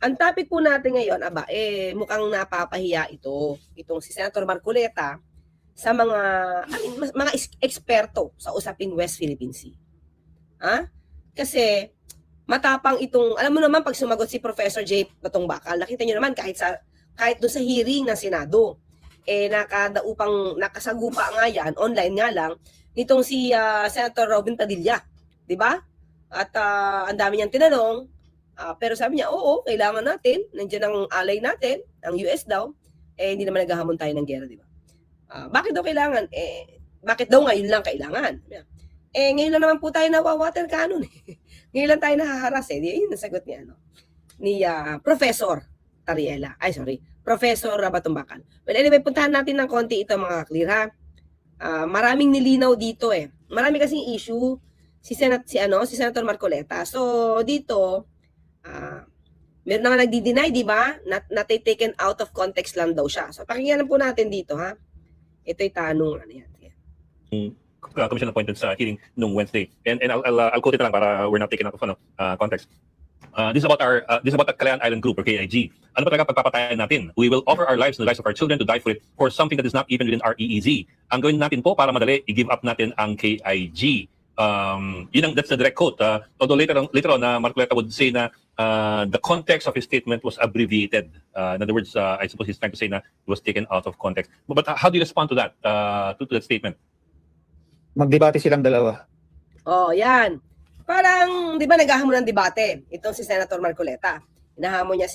Ang topic po natin ngayon, mukhang napapahiya itong si Senator Marcoleta sa mga eksperto sa usaping West Philippine Sea. Kasi matapang itong, alam mo naman pag sumagot si Professor J. Batong Bakal, nakita nyo naman kahit doon sa hearing ng Senado, nakasagupa nga yan, online nga lang, nitong si Senator Robin Padilla, di ba? At ang dami niyang tinanong, pero sabi niya, oo, kailangan natin, nandiyan ang alay natin, ang US daw, hindi naman naghahamon tayo ng gera, di ba? Bakit daw kailangan? Bakit daw ngayon lang kailangan? Ngayon lang naman po tayo nawawater cannon. Ngayon lang tayo nahaharas Yun ang sagot niya, ni Professor Tariela. Professor Batong Bakal. Well, anyway, puntahan natin ng konti ito mga clear ha. Maraming nilinaw dito Marami kasing issue si Senator Marcoleta. So dito, meron na nga nagdi-deny, di ba? Taken out of context lang daw siya. So pakinggan po natin dito ha. Ito'y tanong yan. Commission appointed sa hearing nung Wednesday. And I'll quote it lang para we're not taking out of context. This is about the Calayan Island Group or KIG. Ano pa talaga pagpapatayan natin? We will offer our lives and the lives of our children to die for it for something that is not even within our EEZ. Ang gawin natin po para madali, i-give up natin ang KIG. That's the direct quote. Although later on, Marcoleta would say na the context of his statement was abbreviated. In other words, I suppose he's trying to say na it was taken out of context. But how do you respond to that, to that statement? Magdebate silang dalawa. Yan. Parang, di ba, naghahamon ng debate itong si Senator Marcoleta. Hinahamon niya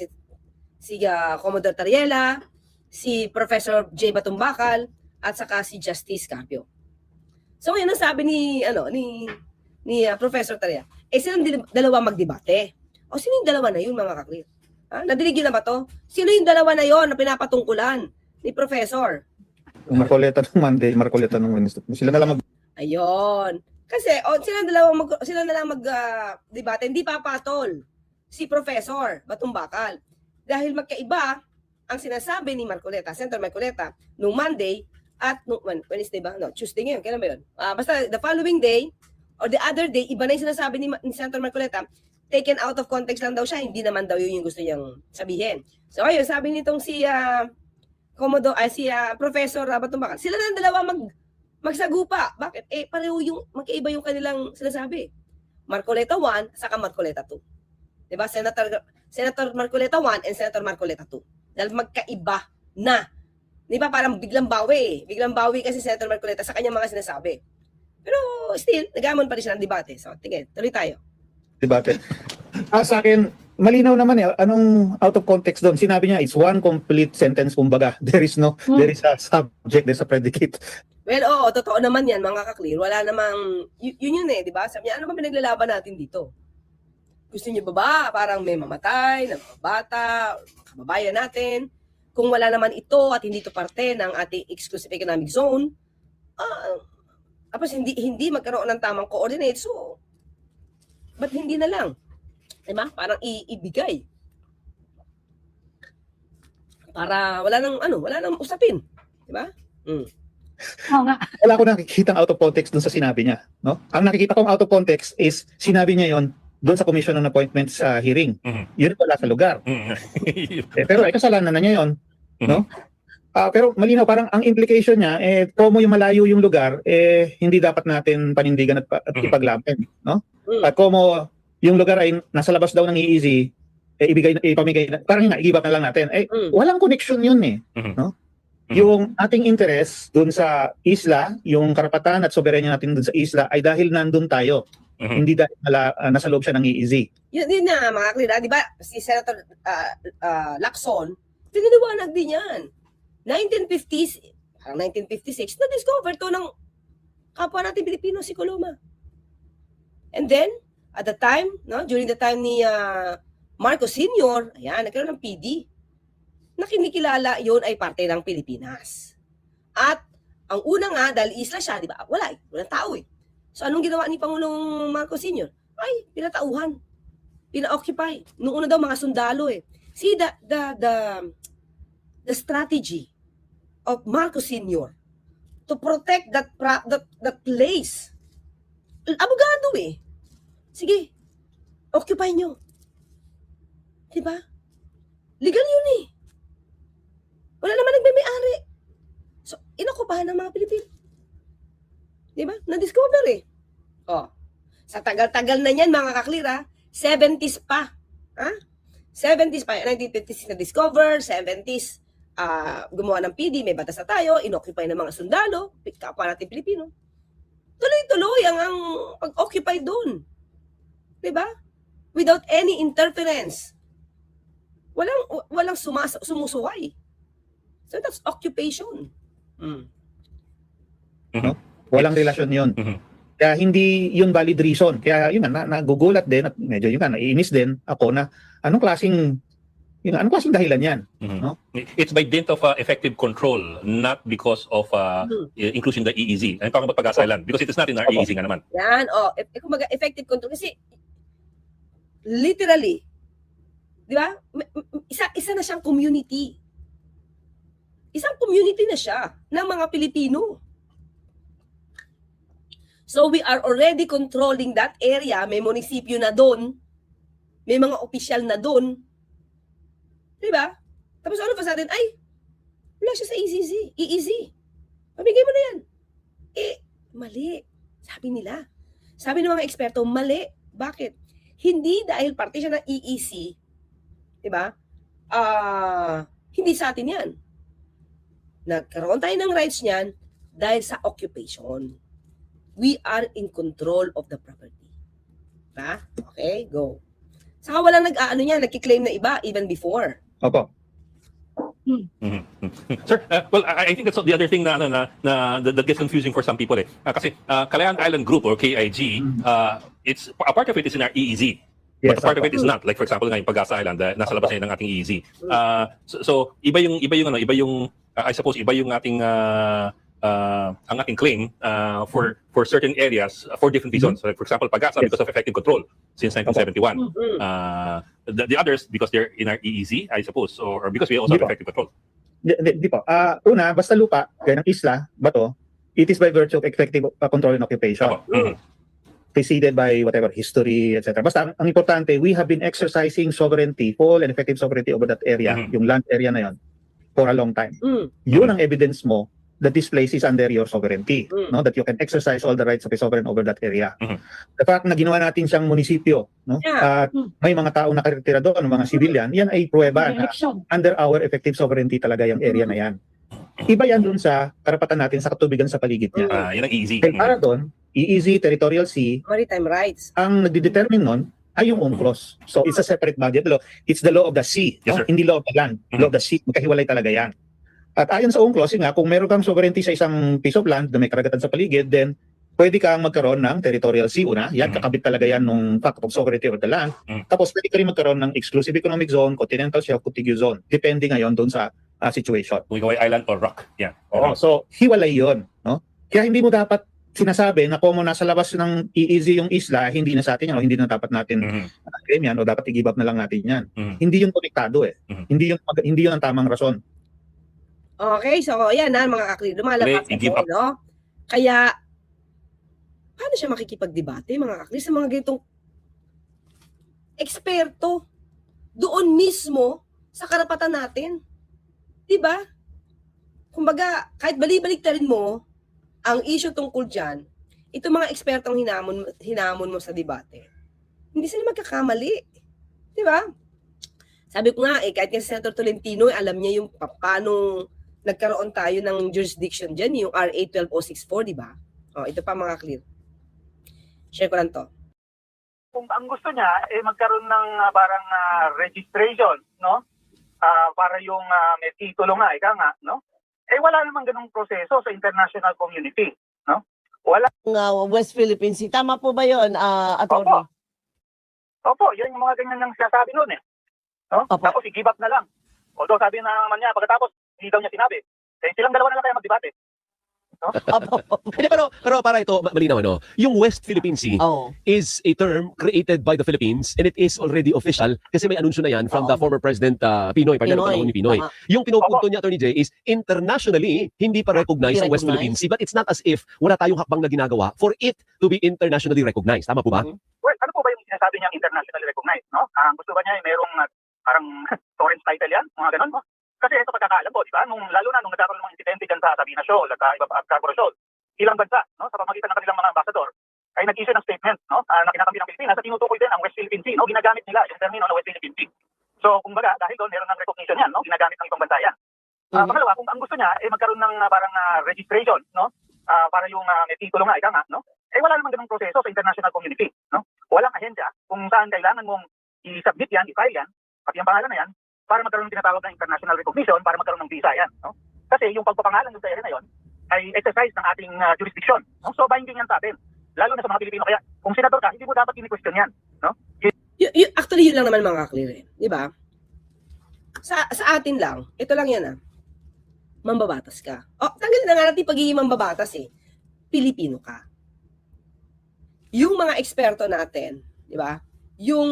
si Commodore Tariela, si Professor J. Batong Bakal, at saka si Justice Carpio. So ngayon ang sabi ni Professor Tariela, silang dalawa magdebate. O sino yung dalawa na yun, mga kaklir? Nadinig yun na ba to? Sino yung dalawa na yun na pinapatungkulan ni Professor? Marcoleta nung Monday, Marcoleta nung Wednesday. Sila na lang Ayun. Kasi sila na lang mag-debate, hindi papatol si Professor Batong Bakal. Dahil magkaiba ang sinasabi ni Marcoleta, Senator Marcoleta, nung Monday at nung Wednesday ba? No, Tuesday ngayon. Kailan ba yun? Basta the following day or the other day, iba na yung sinasabi ni Senator Marcoleta, taken out of context lang daw siya, hindi naman daw yun yung gusto niyang sabihin. So ayun, sabi nitong si Professor Batong Bakal, sila na dalawa magsagupa. Bakit? Pareho magkaiba yung kanilang sinasabi. Marcoleta 1, saka Marcoleta 2. Diba? Senator Marcoleta 1 and Senator Marcoleta 2. Dahil magkaiba na. Diba? Parang biglang bawi. Biglang bawi kasi Senator Marcoleta sa kanyang mga sinasabi. Pero still, nagamon pa rin siya ng debate. So, tingin, tuloy tayo. Debate. Sa akin, malinaw naman anong out of context doon. Sinabi niya, it's one complete sentence, kumbaga. There is a subject, there's a predicate. Well, oo, totoo naman yan, mga kaklir. Wala namang, yun di ba? Sabi niya, ano ba pinaglalaban natin dito? Gusto niyo ba parang may mamatay, na mga bata, kababayan natin? Kung wala naman ito at hindi ito parte ng ating exclusive economic zone, tapos hindi magkaroon ng tamang coordinate, so, ba't hindi na lang? Diba? Parang ibigay. Para wala nang usapin. Diba? Oo nga. Wala ko nakikita out of context dun sa sinabi niya. No? Ang nakikita kong out of context is sinabi niya yon doon sa Commission on Appointments sa hearing. Yun wala sa lugar. Pero kasalanan na niya yon. No? Pero malinaw, parang ang implication niya, kung yung malayo yung lugar, hindi dapat natin panindigan at ipaglaban. No? At kung yung lugar ay nasa labas daw ng EEZ, ipamigay, parang i-give up na lang natin. Walang connection yun no? Yung ating interest dun sa isla, yung karapatan at soberanya natin dun sa isla ay dahil nandun tayo. Hindi dahil nasa loob siya ng EEZ. Yun na mga klira, di ba? Si Senator Lacson, piniliwanag din yan. 1950s, parang 1956, na-discover to ng kapwa natin Pilipino, si Coloma. And then, at the time, during the time ni Marcos Sr., nagkaroon ng PD. Na kinikilala yun ay parte ng Pilipinas. At ang una nga, dahil isla siya, di ba? Walang tao So anong ginawa ni Pangulong Marcos Sr.? Ay, pinatauhan. Pina-occupy. Noong una daw mga sundalo See the strategy of Marcos Sr. to protect that place. Abogado Sige, occupy nyo. Diba? Legal yun eh. Wala naman nagme-may-ari. So, inakupahan ng mga Pilipino. Di ba? Na-discover eh. Oh. Sa tagal-tagal na yan, mga kaklir, 70s pa. 70s pa. 1956 na-discover, 70s, gumawa ng PD, may batas na tayo, inoccupy ng mga sundalo, kapwa natin Pilipino. Tuloy-tuloy ang pag-occupy doon. Di ba? Without any interference. Walang sumusuway. So that's occupation. Walang relasyon yun. Kaya hindi yun valid reason. Kaya yun nagugulat din at medyo yun naiinis din ako na anong klaseng dahilan yan? No? It's by dint of effective control, not because of inclusion the EEZ. I'm talking about Pag-asa Island because it is not in our EEZ nga naman. Yan, kumbaga effective control kasi literally, di ba? Isa na siyang community. Isang community na siya ng mga Pilipino. So we are already controlling that area. May munisipyo na doon. May mga opisyal na doon. Diba? Tapos ano pa sa atin? Ay, wala siya sa EEZ. Pamigay mo na yan. Mali. Sabi nila. Sabi ng mga eksperto, mali. Bakit? Hindi dahil parte siya ng EEC. Diba? Hindi sa atin yan. Nagkaroon tayo ng rights niyan dahil sa occupation. We are in control of the property. Diba? Okay, go. Saka walang nagki-claim na iba even before. Opo. Sir, well, I think that's the other thing that gets confusing for some people. Kasi Kalayaan Island Group or KIG, it's a part of it is in our EEZ. Yes, but a part of it is not. Like for example, ngayon Pag-asa Island, nasa labas na ng ating EEZ. So iba yung I suppose iba yung ating ang ating claim for certain areas for different reasons. So, like for example, Pag-asa because of effective control since 1971. The others because they're in our EEZ, I suppose, or because we also have effective control. Di po. Una, basta lupa, kaya ng isla, bato, it is by virtue of effective control and occupation. Preceded by whatever history, etc. Basta ang importante, we have been exercising sovereignty, full and effective sovereignty over that area, yung land area na yon, for a long time. Yun ang evidence mo that this place is under your sovereignty, no? That you can exercise all the rights of a sovereign over that area. The fact na ginawa natin siyang munisipyo, no? At may mga taong nakatira doon, mga civilian, yan ay pruweba na under our effective sovereignty talaga yung area na yan. Iba yan dun sa karapatan natin sa katubigan sa paligid niya. Yan ang EEZ. Kaya para doon, EEZ, Territorial Sea, Maritime rights. ang nagdedetermine nun ay yung UNCLOS. So it's a separate body of the law. It's the law of the sea, Yes, no? Hindi law of the land. Law of the sea, magkahiwalay talaga yan. At ayon sa UNCLOS, nga, kung meron kang sovereignty sa isang piece of land na may karagatan sa paligid, then pwede kang magkaroon ng territorial sea una. Yan, kakabit talaga yan nung fact of sovereignty over the land. Tapos pwede ka rin magkaroon ng exclusive economic zone, continental shelf, contiguous zone. Depende ngayon doon sa situation. We go island or rock. Yeah. So, hiwalay yun. No? Kaya hindi mo dapat sinasabi na kung nasa labas ng EEZ yung isla, hindi na sa atin yan o hindi na dapat natin claim yan o dapat i-give up na lang natin yan. Hindi yun konektado eh. Hindi yun ang tamang rason. Okay, so yan mga kakli, lumalabas ako, no? Kaya, paano siya makikipagdebate, mga kakli, sa mga ganitong eksperto doon mismo sa karapatan natin? Diba? Kumbaga, kahit bali-baliktarin mo ang issue tungkol dyan, itong mga ekspertong hinamon mo sa debate, hindi sila magkakamali. Diba? Sabi ko nga, kahit nga si Senator Tolentino, alam niya yung paano nagkaroon tayo ng jurisdiction dyan, yung RA 12064, di ba? Ito pa mga clear. Share ko lang to. Kung ang gusto niya, magkaroon ng parang registration, no? Para yung may titulo nga, ika nga, no? Wala namang ganung proseso sa international community, no? Wala. West Philippine Sea. Tama po ba yun, Atty.? Opo, yan yung mga ganyan ng sinasabi noon eh. No? Tapos i-give up na lang. Although sabi naman niya, pagkatapos, hindi daw niya sinabi. Silang dalawa na lang kaya magdebate. No? pero para ito, malinaw, no? Yung West Philippine Sea is a term created by the Philippines and it is already official kasi may anunsyo na yan from the former President Pinoy, panahon ni Pinoy. Yung pinupunto niya, Atty. J, is internationally, hindi pa recognized ang West Philippine Sea, but it's not as if wala tayong hakbang na ginagawa for it to be internationally recognized. Tama po ba? Well, ano po ba yung sinasabi niyang internationally recognized, no? Ang gusto ba niya ay merong Parang torrent title yan, mga ganon, no? Kasi ito pagkakaalam ko, di ba? Lalo na nung nagkaroon ng mga insidente dyan sa Sabina Shoal at iba pa at Scarborough Shoal, ilang bansa, no, sa pamamagitan ng kanilang mga ambassador, ay nag-issue ng statement, no, na kinakampi ng Pilipinas at tinutukoy din ang West Philippine Sea, no, ginagamit nila yung termino na West Philippine Sea. So, kumbaga, dahil doon meron ng recognition yan, no, ginagamit ng ibang bansa yan. Pangalawa, kung ang gusto niya, magkaroon ng parang registration, no, para yung may titulo nga, ika nga, no, wala namang ganung proseso sa international community, no. Walang ahensya kung saan kailangan mong i-submit yan, i-file yan, pati ang pangalan na yan, para magkaroon ng tinatawag na international recognition, para magkaroon ng visa yan, no. Kasi yung pagpapangalan ng area na yon ay exercise ng ating jurisdiction, no? So binding yan sa atin, lalo na sa mga Pilipino. Kaya kung senador ka, hindi mo dapat ini-question yan, no? Actually, yun lang naman mga kaklir, di ba? Sa atin lang, ito lang yan mambabatas ka. Tanggalin na nga natin pagiging mambabatas Pilipino ka. Yung mga eksperto natin, di ba? Yung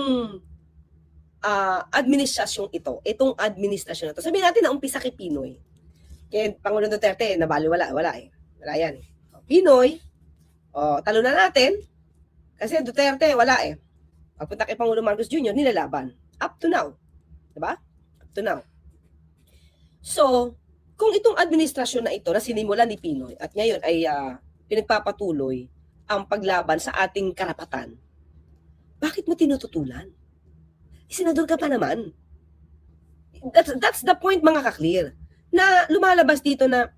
administrasyon itong administrasyon na to. Sabihin natin na umpisa kay Pinoy. Kaya Pangulong Duterte, nabaliwala, wala Wala yan Pinoy, talo na natin. Kasi Duterte, wala Pagpunta kay Pangulong Marcos Jr., nilalaban. Up to now. Diba? Up to now. So, kung itong administrasyon na ito na sinimulan ni Pinoy at ngayon ay pinagpapatuloy ang paglaban sa ating karapatan, bakit mo tinututulan? Senador ka pa naman. That's the point, mga kaklir, na lumalabas dito na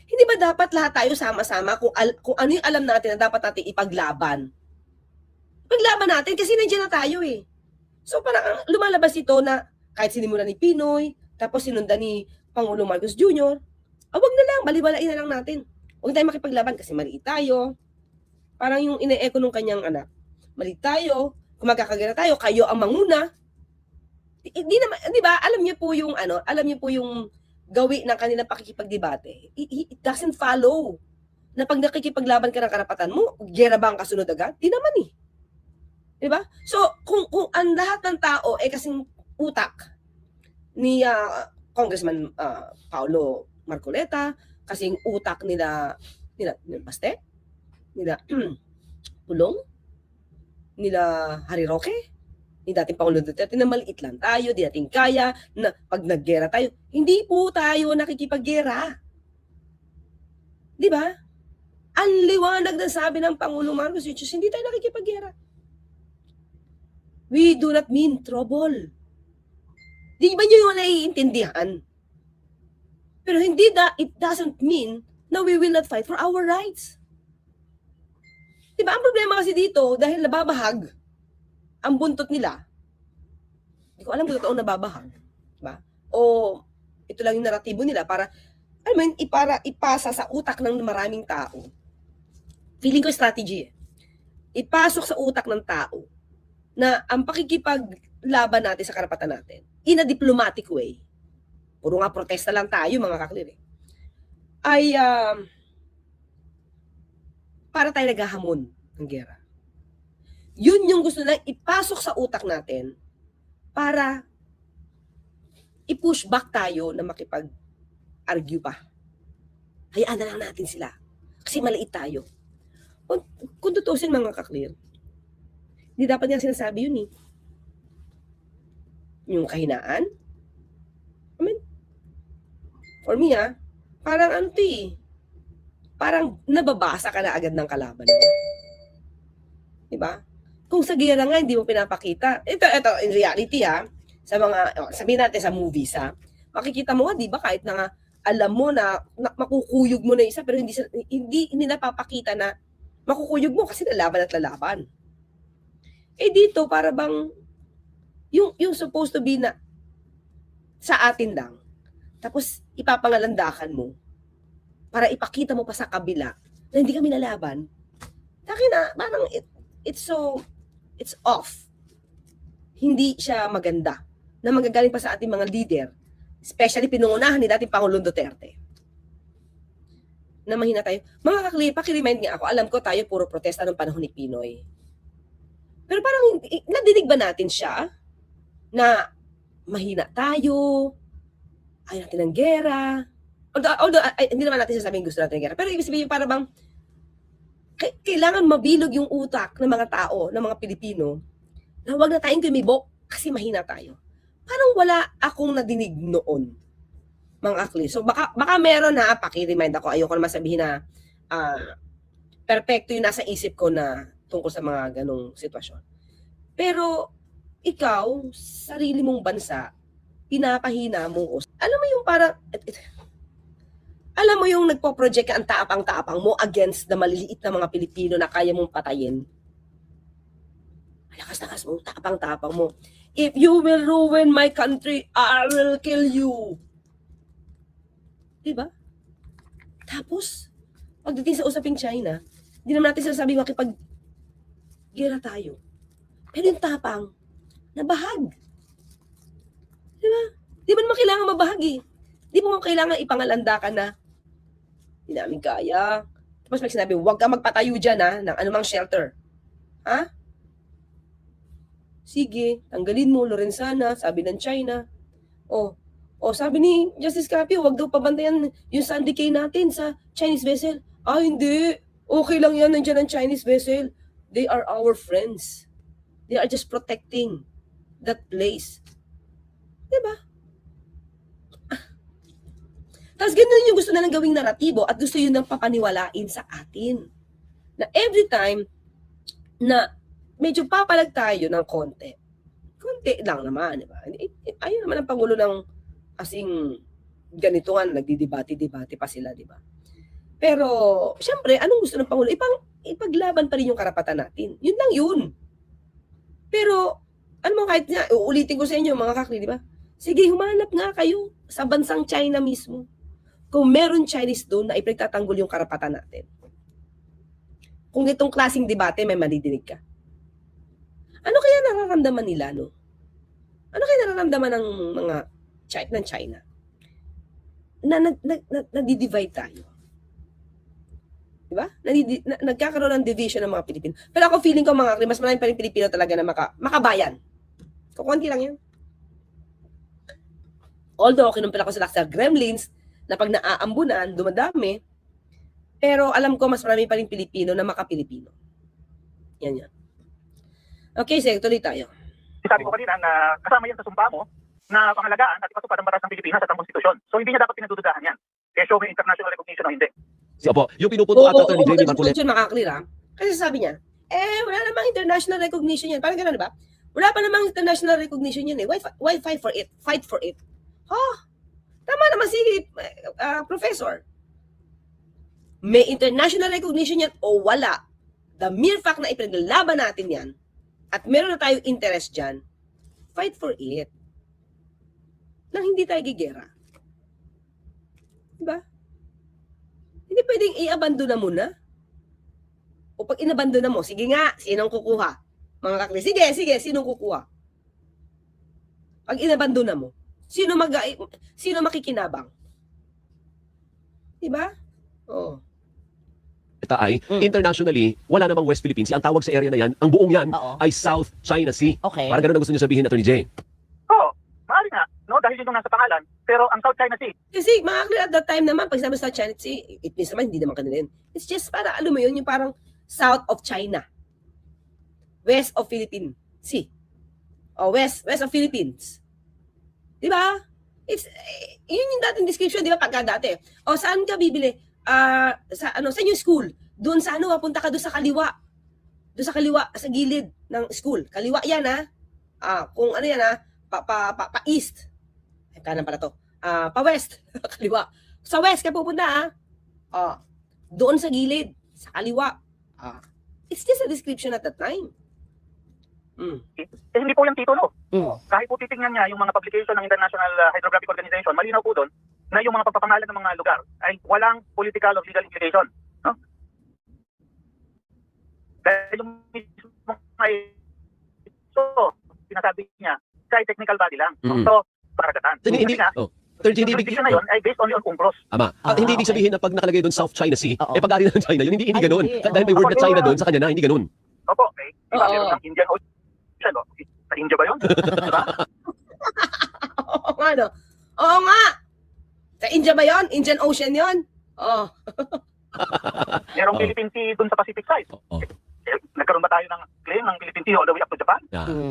hindi ba dapat lahat tayo sama-sama kung ano yung alam natin na dapat natin ipaglaban? Paglaban natin kasi nandiyan na tayo So parang lumalabas ito na kahit sinimulan ni Pinoy, tapos sinundan ni Pangulong Marcos Jr., wag na lang, baliwalain na lang natin. Huwag tayo makipaglaban kasi maliit tayo. Parang yung ine-echo nung kanyang anak, maliit tayo, kung magkakagera tayo, kayo ang manguna. Hindi naman, di ba? Alam niyo po yung gawi ng kanilang pakikipagdebate. It doesn't follow na pag nakikipaglaban ka ng karapatan mo, gera ba ang kasunod agad? Di naman Di ba? So, kung ang lahat ng tao kasing utak ni Congressman Paulo Marcoleta, kasing utak nila Baste, nila Pulong, nila Harry Roque, ni dating Pangulong Duterte na maliit lang tayo, di natin kaya, na pag naggera tayo, hindi po tayo nakikipaggera. Di ba? Ang liwanag na sabi ng Pangulong Marcos Jr., hindi tayo nakikipaggera. We do not mean trouble. Di ba nyo yung naiintindihan? Pero it doesn't mean na we will not fight for our rights. Diba? Ang problema kasi dito, dahil nababahag ang buntot nila, hindi ko alam kung totoong nababahag. Diba? O ito lang yung naratibo nila para, para ipasa sa utak ng maraming tao. Feeling ko strategy ipasok sa utak ng tao na ang pakikipaglaban natin sa karapatan natin in a diplomatic way, puro nga protesta lang tayo mga kaklir ay para tayo naghahamon ng gera. Yun yung gusto na ipasok sa utak natin para i-push back tayo na makipag-argue pa. Hayaan na lang natin sila kasi maliit tayo. Kung tutusin mga kaklir, hindi dapat niya sinasabi yun yung kahinaan. For me parang parang nababasa ka na agad ng kalaban mo. Diba? Kung sa gera nga hindi mo pinapakita, ito in reality sa mga, sabihin natin sa movies makikita mo di ba kahit na nga alam mo na makukuyog mo na isa pero hindi napapakita na makukuyog mo kasi lalaban at lalaban. Dito para bang yung supposed to be na sa atin lang. Tapos ipapangalandakan mo para ipakita mo pa sa kabila na hindi kami lalaban. Taki na, parang it's off. Hindi siya maganda na magagaling pa sa ating mga leader, especially pinungunahan ni dating Pangulong Duterte. Na mahina tayo. Mga kakli, pakiremind nga ako, alam ko tayo puro protesta ng panahon ni Pinoy. Pero parang nadinig ba natin siya na mahina tayo, ayaw natin ng gera. Although hindi naman natin sasabihin gusto natin ng gera. Pero ibig sabihin para bang kailangan mabilog yung utak ng mga tao, ng mga Pilipino, na huwag na tayong kumibok kasi mahina tayo. Parang wala akong nadinig noon, mga akli. So baka meron ha, paki-remind ako. Ayoko naman sabihin na perfecto yung nasa isip ko na tungkol sa mga ganong sitwasyon. Pero ikaw, sarili mong bansa, pinapahina mo. Alam mo yung parang, alam mo yung nagpo-project ka ang taapang-taapang mo against na maliliit na mga Pilipino na kaya mong patayin. Lakas-lakas mo, taapang-taapang mo. If you will ruin my country, I will kill you. Diba? Tapos, pagdating sa usaping China, hindi naman natin sinasabi makipag-gera tayo. Pero yung tapang, nabahag. Diba? Di ba naman kailangan mabahag eh. Di mo kailangan ipangalanda ka na hindi namin kaya. Tapos may sinabi, huwag ka magpatayo dyan ha, ng anumang shelter. Ha? Sige, tanggalin mo, Lorenzana, sabi ng China. Sabi ni Justice Capio, huwag daw pabantayan yung Sandy Cay natin sa Chinese vessel. Hindi. Okay lang yan, nandiyan ang Chinese vessel. They are our friends. They are just protecting that place. Diba? Tapos ganun yung gusto na lang gawing naratibo at gusto yun nang papaniwalain sa atin. Na every time na medyo papalag tayo ng konti lang naman, di ba? Ayun naman ang Pangulo ng asing ganito nga, nagdidebate-debate pa sila, di ba? Pero, syempre, anong gusto ng Pangulo? Ipaglaban pa rin yung karapatan natin. Yun lang yun. Pero, ano mo, kahit nga, uulitin ko sa inyo, mga kakli, di ba? Sige, humanap nga kayo sa bansang China mismo. Kung meron Chinese doon na ipagtatanggol yung karapatan natin. Kung itong klaseng debate, may madidinig ka. Ano kaya nararamdaman nila, no? Ano kaya nararamdaman ng mga China? Na nadi-divide tayo. Diba? Nagkakaroon ng division ng mga Pilipino. Pero ako feeling ko mga mas maraming pa rin Pilipino talaga na makabayan. Kukunti lang yan. Although, kinumpila ko sila sa Gremlins, na pag naaambunan, dumadami. Pero alam ko, mas marami pa rin Pilipino na makapilipino. Yan. Okay, sige, tuloy tayo. Sabi ko kanina na kasama yan sa sumpa mo na pangalagaan at ipatupad ang batas ng Pilipinas at ang konstitusyon. So hindi niya dapat pinagdududahan yan. Kaya show may international recognition o hindi. Opo, yung pinupunto ata ni Jamie Marcoleta. Makaklear ha? Kasi sabi niya, wala namang international recognition yan. Parang gano'n, ba? Wala pa namang international recognition yan eh. Why fight for it? Fight for it. Tama naman si Professor. May international recognition yan o wala. The mere fact na ipinaglalaban natin yan at meron na tayong interest dyan, fight for it. Nang hindi tayo gigera. Diba? Hindi pwedeng i-abandona muna. O pag inabandona mo, sige nga, sinong kukuha? Mga kakli, sige, sinong kukuha? Pag inabandona mo, sino makikinabang? Diba? Internationally, wala namang West Philippine Sea. Ang tawag sa area na yan, ang buong yan ay South China Sea. Okay. Parang ganun ang gusto niyo sabihin, Atty. J. Maaari nga, no? Dahil yun yung nasa pangalan. Pero ang South China Sea, Kasi mga kakli, at that time naman, pag sinabi sa China Sea, it means naman, hindi naman kanila yun. It's just para, alam mo yun, yung parang South of China. West of Philippine Sea. West of Philippines. Diba? Yun yung dating description, di ba, pagka dati. Saan ka bibili? Sa yung school? Doon sa punta ka doon sa kaliwa. Doon sa kaliwa, sa gilid ng school. Kaliwa yan, ha? Kung ano yan, ha? Pa-east. Kanan pala to. Pa-west. Kaliwa. Sa west ka pupunta, ha? Doon sa gilid. Sa kaliwa. It's just a description at that time. hindi po yung titulo. Kahit po titingnan niya yung mga publication ng International Hydrographic Organization, malinaw po doon na yung mga pagpapangalan ng mga lugar ay walang political or legal implication. No? Dahil yung mismo sinasabi niya, kay technical body lang. So, paragatan. Hindi jurisdiction na yun ay based only on UNCLOS. Hindi ibig sabihin na pag nakalagay doon South China Sea, pag-ari na ng China, yun hindi ganoon. Dahil may word na China doon, sa kanya na, hindi ganoon. Opo, meron ng Indian Ocean. Sa India ba yun? Diba? Oo nga. Sa India ba yun? Indian Ocean yun? Merong Philippine Sea doon sa Pacific side. Nagkaroon ba tayo ng claim ng Philippine Sea all the way up to Japan.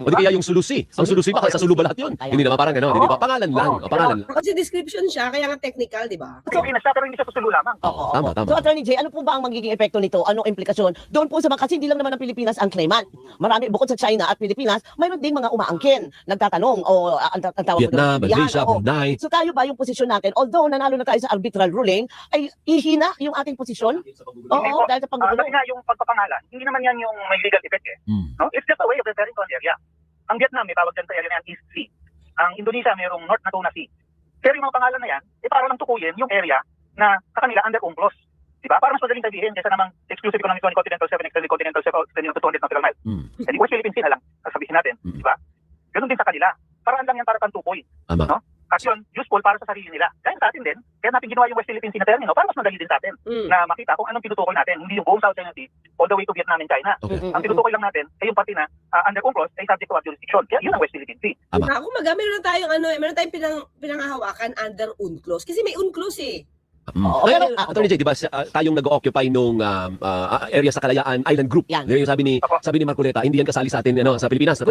O di kaya yung Sulusi. Ang Sulusi baka sa Sulu ba lahat yun? Hindi naman parang gano'n. Hindi ba? Pangalan lang. Oo. Pangalan lang. Kasi description siya, kaya nga technical, di ba? Pilipinas siya, pero hindi siya susulo lamang. Oo. Tama, tama. So, Attorney Jay, ano po ba ang magiging epekto nito? Anong implikasyon? Doon po sa mga, kasi hindi lang naman ang Pilipinas ang claimant. Marami, bukod sa China at Pilipinas, mayroon ding mga umaangkin, nagtatanong, o ang tawag Vietnam, doon, Malaysia, oo. Brunei. So tayo ba yung posisyon natin, although nanalo na tayo sa arbitral ruling, ay ihina yung ating posisyon? Hindi Oo, po. dahil sa panggulo. Kasi nga yung pagpapangalan, hindi naman yan yung may legal effect eh. No? It's just a way of referring to an area. Ang Vietnam, may tawag dyan sa area na yan, East Sea. Ang Indonesia, mayroong North na Tuna Sea. Pero yung mga pangalan na yan, para lang tukuyin yung area na sa kanila under UNCLOS. Diba? Para mas madaling sabihin kaysa namang exclusive economic zone, continental 7, extended continental 7, extended to 200 nautical miles. Eh di West Philippine Sea na lang, sasabihin natin. Diba? Ganun din sa kanila. Paraan lang yan para pantukoy. Tama. No? At yun, useful para sa sarili nila. Kaya sa atin din, kaya natin ginawa yung West Philippine Sea na termino para mas madali din sa atin na makita kung anong tinutukoy natin. Hindi yung buong South China Sea all the way to Vietnam and China. Okay. Ang tinutukoy lang natin ay yung party na under UNCLOS ay subject to our jurisdiction. Kaya yun ang West Philippine Sea. Tama. Ako meron na tayong meron tayong pinanghahawakan under UNCLOS. Kasi may UNCLOS eh. Oo, Ngayon, pero- Attorney Jay, di ba tayong nag-occupy nung area sa Kalayaan Island Group? Yan. Yung sabi ni Marcoleta, hindi yan kasali sa atin sa Pilipinas.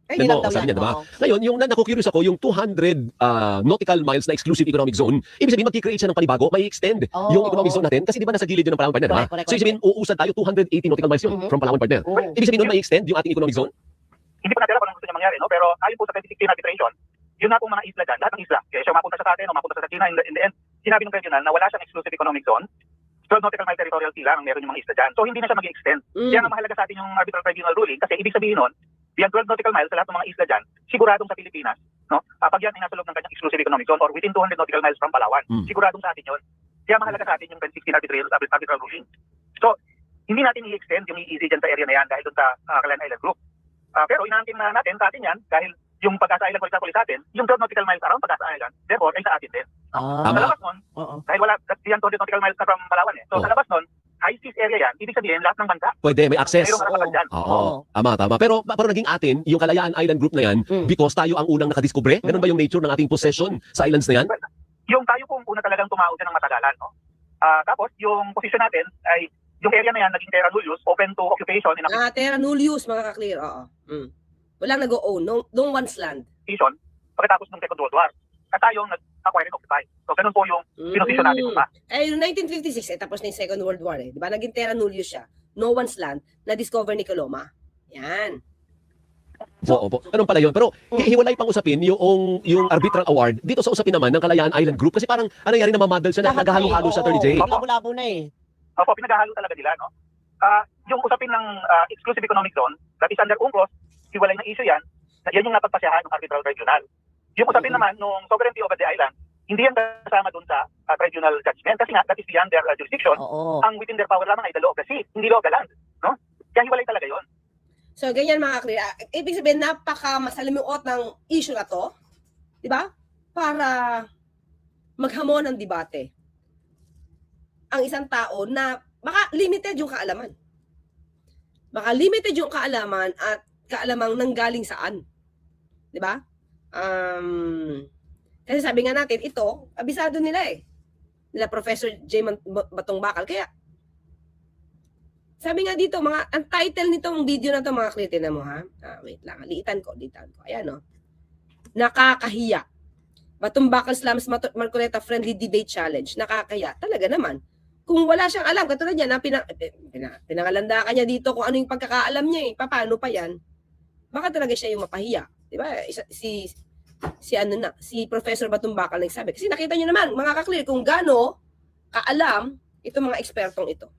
Ay, hindi lang daw sabi yan. niya, diba? Oo. Ngayon, yung naku-curious ako, yung 200 nautical miles na exclusive economic zone, ibig sabihin mag-create siya ng panibago, may extend Oh. yung economic zone natin kasi di ba nasa gilid yun ng Palawan partner, diba? Correct, So ibig sabihin, uusad tayo 280 nautical miles yun from Palawan partner. Oo. Ibig sabihin nun may extend yung ating economic zone? Hindi pa natin alam kung anong gusto niya mangyari, no? Pero ayon po sa 2016 arbitration, yun na pong mga isla dyan, lahat ng isla, kaya siya mapunta sa atin o mapunta sa China, in the end, sinabi ng tribunal na wala siyang exclusive economic zone, 12 nautical mile territorial sea lang ang meron yung mga isla dyan. So hindi na siya mag-extend. Kaya nga mahalaga sa atin yung arbitral tribunal ruling kasi ibig sabihin nun, beyond 12 nautical miles sa lahat ng mga isla dyan, siguradong sa Pilipinas, no? Pag yan ay nasa loob ng kanyang exclusive economic zone or within 200 nautical miles from Palawan, siguradong sa atin yun. Kaya mahalaga sa atin yung 2016 arbitral ruling. So, hindi natin i-extend yung EEZ dyan sa area na yan dahil doon sa Kalayaan Island Group. Pero inaantin na natin sa atin yan dahil yung Pag-asa Island, for example, sa atin, yung 12 nautical miles around Pag-asa Island, therefore, ay sa atin din. Ah, Sa labas nun, oo. dahil wala, beyond 200 nautical miles na from Palawan eh. So, sa labas nun, high seas area yan, ibig sabihin lahat ng bansa. Pwede, may access. Mayroong karapatan dyan. Oo. Tama. Pero naging atin, yung Kalayaan Island Group na yan, because tayo ang unang nakadiskubre? Ganun ba yung nature ng ating possession sa islands na yan? Yung tayo pong una talagang tumawag dyan ng matagalan, no? Tapos, yung position natin ay, yung area na yan, naging terra nullius, open to occupation in Terra nullius, mga ka-clear. Oo. Walang nag-o-own. No one's land. occupation pagkatapos ng Second World War. At tayong nag-acquire and occupy. So, ganun po yung pinosisyon natin pa. Yung 1956, tapos na yung Second World War eh. Di ba? Naging terra nullius siya. No one's land, na-discover ni Coloma. Yan. Oo po. Ganun pala yun. Pero hiwalay pang usapin yung arbitral award dito sa usapin naman ng Kalayaan Island Group kasi parang ano nangyari na mamadal siya na naghahalo-halo sa Attorney Jay. Labo-labo na eh. Opo, pinaghahalo talaga nila, no? Yung usapin ng exclusive economic zone, that is under UNCLOS, hiwalay na issue yan, yan yung napagpasyahan ng arbitral tribunal. Yung usapin naman nung sovereignty over the island, hindi yan kasama dun sa tribunal judgment kasi nga that is beyond their jurisdiction. Oo. Ang within their power lamang ay the law of the sea, hindi law of the land, no? Kaya hiwalay talaga yon. So, ganyan mga ka-clear. Ibig sabihin, napaka-masalimuot ng issue na to. Di ba? Para maghamon ng debate. Ang isang tao na baka limited yung kaalaman. Baka limited yung kaalaman at kaalamang nanggaling saan. Di ba? Kasi sabi nga natin, ito, abisado nila eh. Nila Professor J. Batong Bakal. Kaya, sabi nga dito, ang title nitong video na to, mga klite na mo, ha? Wait lang, liitan ko. Ayan, no? Nakakahiya. Batong Bakal Slams Marcoleta Friendly Debate Challenge. Nakakahiya. Talaga naman. Kung wala siyang alam, katulad niya, pinangalanda ka niya dito kung ano yung pagkakaalam niya eh. Paano pa yan? Baka talaga siya yung mapahiya. Diba? Si Professor Batong Bakal nagsabi. Kasi nakita niyo naman, mga ka-clear, kung gaano kaalam itong mga ekspertong ito.